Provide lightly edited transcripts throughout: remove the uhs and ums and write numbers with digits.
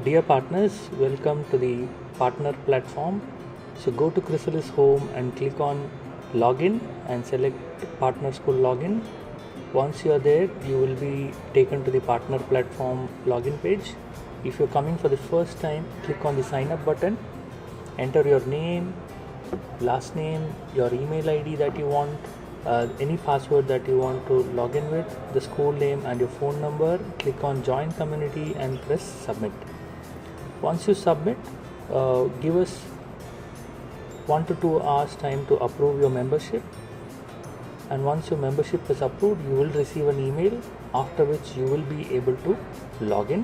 Dear partners, welcome to the partner platform. So go to Chrysalis Home and click on login and select partner school login. Once you are there, you will be taken to the partner platform login page. If you're coming for the first time, click on the sign up button, enter your name, last name, your email ID that you want, any password that you want to log in with, the school name and your phone number. Click on join community and press submit. Once you submit, give us 1 to 2 hours time to approve your membership, and once your membership is approved, you will receive an email, after which you will be able to log in.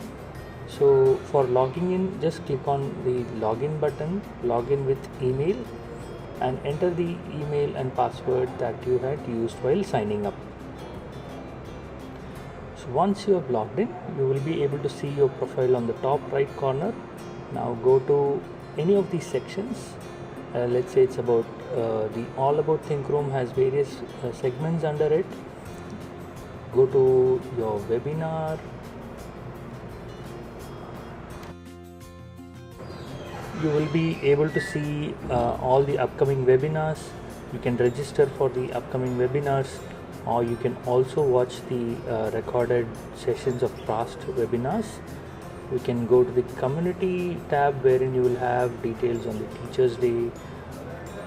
So for logging in, just click on the login button, log in with email, and enter the email and password that you had used while signing up. So once you have logged in, you will be able to see your profile on the top right corner. Now go to any of these sections. Let's say it's about the All About ThinkRoom has various segments under it. Go to your webinar. You will be able to see all the upcoming webinars. You can register for the upcoming webinars, or you can also watch the recorded sessions of past webinars. You can go to the community tab, wherein you will have details on the Teachers Day,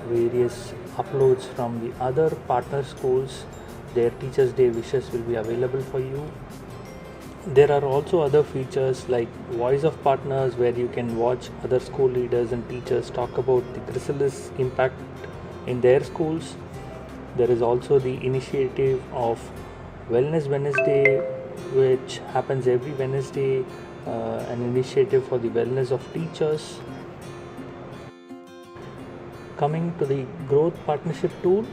various uploads from the other partner schools. Their Teachers Day wishes will be available for you. There are also other features like Voice of Partners, where you can watch other school leaders and teachers talk about the Chrysalis impact in their schools. There is also the initiative of Wellness Wednesday, which happens every Wednesday, an initiative for the wellness of teachers. Coming to the Growth Partnership tool,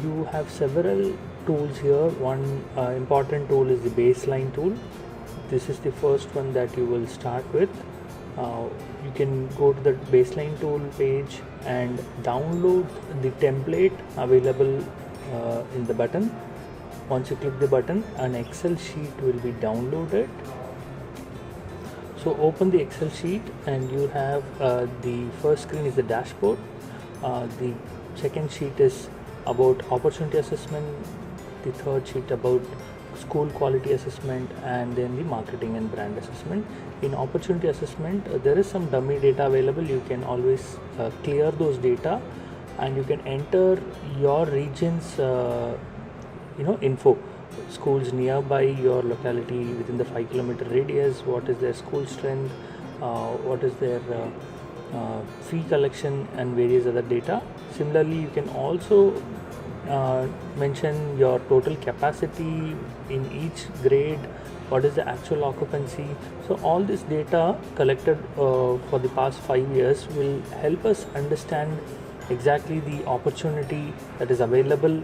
you have several tools here. One important tool is the baseline tool. This is the first one that you will start with. You can go to the baseline tool page and download the template available in the button. Once you click the button, an Excel sheet will be downloaded. So open the Excel sheet and you have the first screen is the dashboard. The second sheet is about opportunity assessment, the third sheet about school quality assessment, and then the marketing and brand assessment. In opportunity assessment, there is some dummy data available. You can always clear those data, and you can enter your region's info, schools nearby your locality within the 5-kilometer radius, what is their school strength, what is their fee collection, and various other data. Similarly, you can also mention your total capacity in each grade, what is the actual occupancy. So all this data collected for the past 5 years will help us understand exactly the opportunity that is available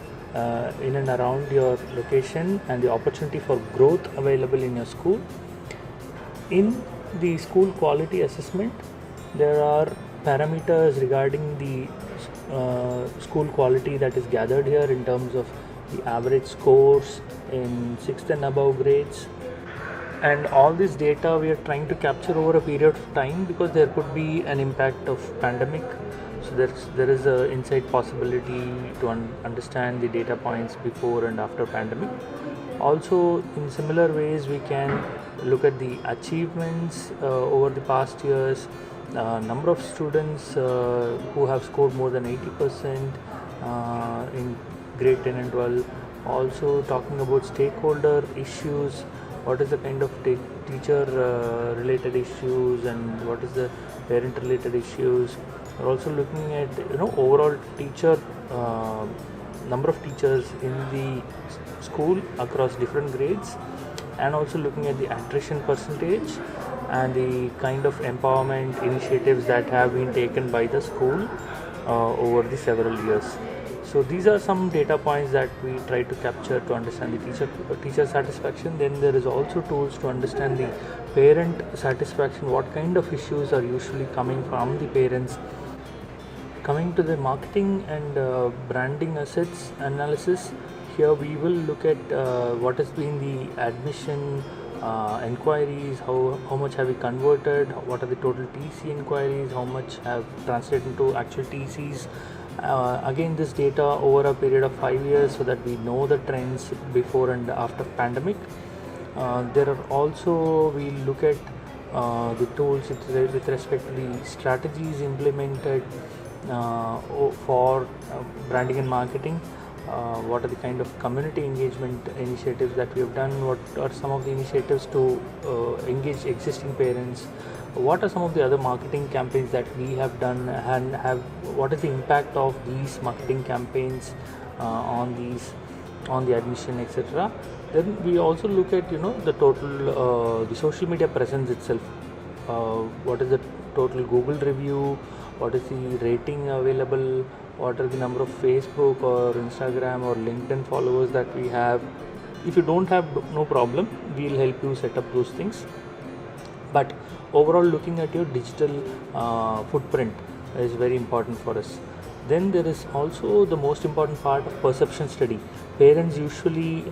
in and around your location, and the opportunity for growth available in your school. In the school quality assessment, there are parameters regarding the school quality that is gathered here in terms of the average scores in 6th and above grades, and all this data we are trying to capture over a period of time, because there could be an impact of pandemic. So there is a inside possibility to understand the data points before and after pandemic. Also, in similar ways, we can look at the achievements over the past years, number of students who have scored more than 80% in grade 10 and 12. Also talking about stakeholder issues, what is the kind of teacher related issues, and what is the parent related issues. We're also looking at overall teacher number of teachers in the school across different grades, and also looking at the attrition percentage and the kind of empowerment initiatives that have been taken by the school over the several years. So these are some data points that we try to capture to understand the teacher satisfaction. Then there is also tools to understand the parent satisfaction, what kind of issues are usually coming from the parents. Coming to the marketing and branding assets analysis, here we will look at what has been the admission inquiries, how much have we converted, what are the total TC inquiries, how much have translated into actual TCs. Again, this data over a period of 5 years, so that we know the trends before and after pandemic. There are also, we look at the tools with respect to the strategies implemented for branding and marketing. What are the kind of community engagement initiatives that we have done? What are some of the initiatives to engage existing parents? What are some of the other marketing campaigns that we have done, and what is the impact of these marketing campaigns on the admission, etc. Then we also look at the total the social media presence itself. What is the total Google review? What is the rating available? What are the number of Facebook or Instagram or LinkedIn followers that we have? If you don't have, no problem, we'll help you set up those things. But overall, looking at your digital footprint is very important for us. Then there is also the most important part of perception study. Parents usually,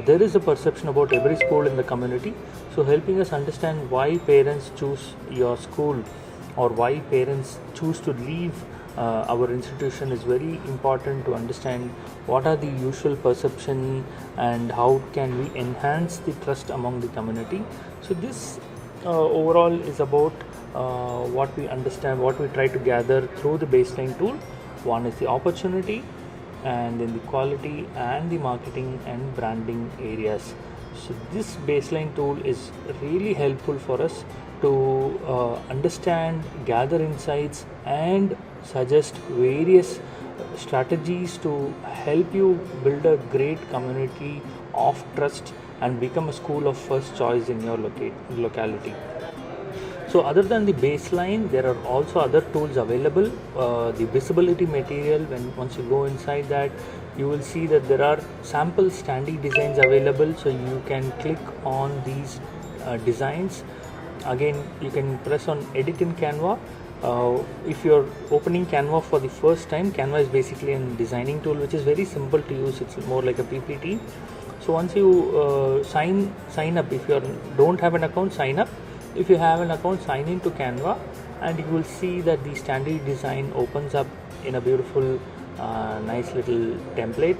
there is a perception about every school in the community, so helping us understand why parents choose your school or why parents choose to leave our institution is very important to understand what are the usual perception and how can we enhance the trust among the community. So this overall is about what we understand, what we try to gather through the baseline tool. One is the opportunity, and then the quality and the marketing and branding areas. So this baseline tool is really helpful for us to understand, gather insights, and suggest various strategies to help you build a great community of trust and become a school of first choice in your locality. So other than the baseline, there are also other tools available. The visibility material, once you go inside that, you will see that there are sample standee designs available, so you can click on these designs. Again, you can press on edit in Canva. If you're opening Canva for the first time, Canva is basically a designing tool which is very simple to use. It's more like a PPT. So once you sign up, if you don't have an account, sign up. If you have an account, sign into Canva, and you will see that the standard design opens up in a beautiful nice little template.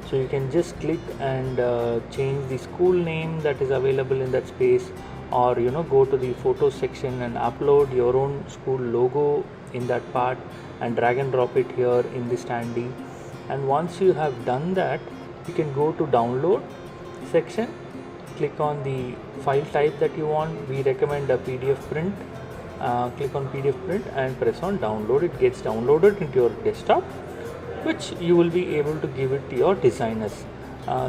So you can just click and change the school name that is available in that space, or go to the photo section and upload your own school logo in that part and drag and drop it here in the standee. And once you have done that, you can go to download section, click on the file type that you want. We recommend a PDF print. Click on PDF print and press on download. It gets downloaded into your desktop, which you will be able to give it to your designers.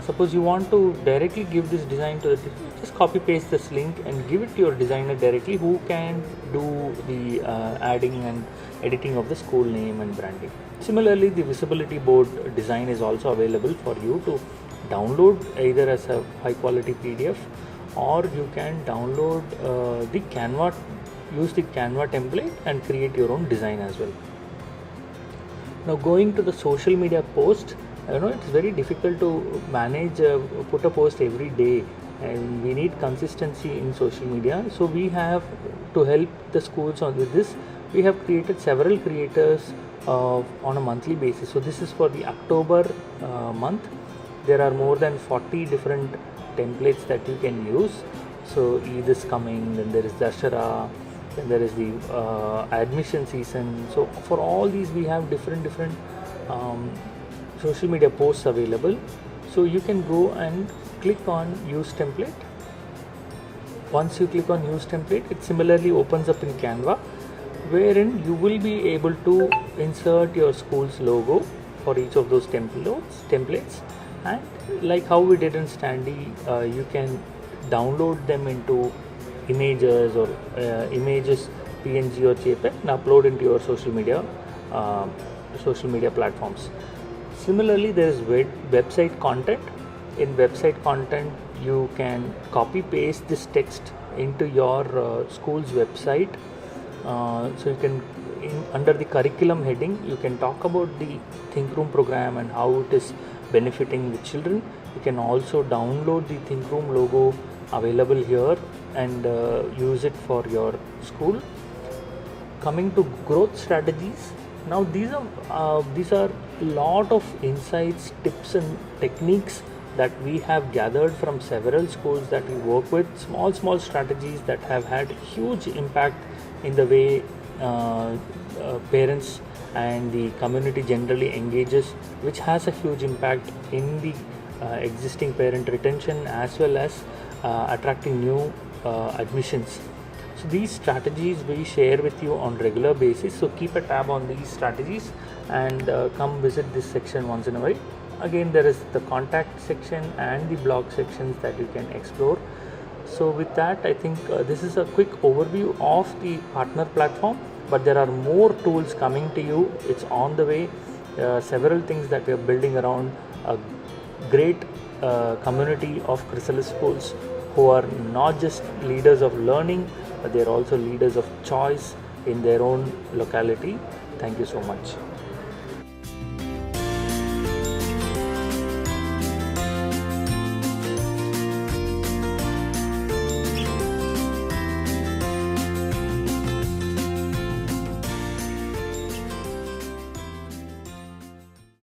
Suppose you want to directly give this design to just copy paste this link and give it to your designer directly, who can do the adding and editing of the school name and branding. Similarly, the visibility board design is also available for you to download either as a high quality PDF, or you can download the Canva, use the Canva template and create your own design as well. Now going to the social media post, it's very difficult to manage, put a post every day, and we need consistency in social media. So we have to help the schools with this. We have created several creators on a monthly basis. So this is for the October month. There are more than 40 different templates that you can use. So Eid is coming, then there is Dashara, then there is the admission season. So for all these, we have different social media posts available. So you can go and click on use template. Once you click on use template, it similarly opens up in Canva, wherein you will be able to insert your school's logo for each of those templates. And like how we did in Standee, you can download them into images or images, PNG or JPEG, and upload into your social media platforms. Similarly, there is website content. In website content, you can copy paste this text into your school's website. So you can, under the curriculum heading, you can talk about the Think Room program and how it is benefiting the children. You can also download the Think Room logo available here and use it for your school. Coming to growth strategies, now these are lot of insights, tips and techniques that we have gathered from several schools that we work with, small strategies that have had huge impact in the way parents and the community generally engages, which has a huge impact in the existing parent retention as well as attracting new admissions. So these strategies we share with you on regular basis, so keep a tab on these strategies and come visit this section once in a while. Again, there is the contact section and the blog sections that you can explore. So with that, I think this is a quick overview of the partner platform, but there are more tools coming to you. It's on the way. Several things that we are building around a great community of Chrysalis schools who are not just leaders of learning, but they are also leaders of choice in their own locality. Thank you so much.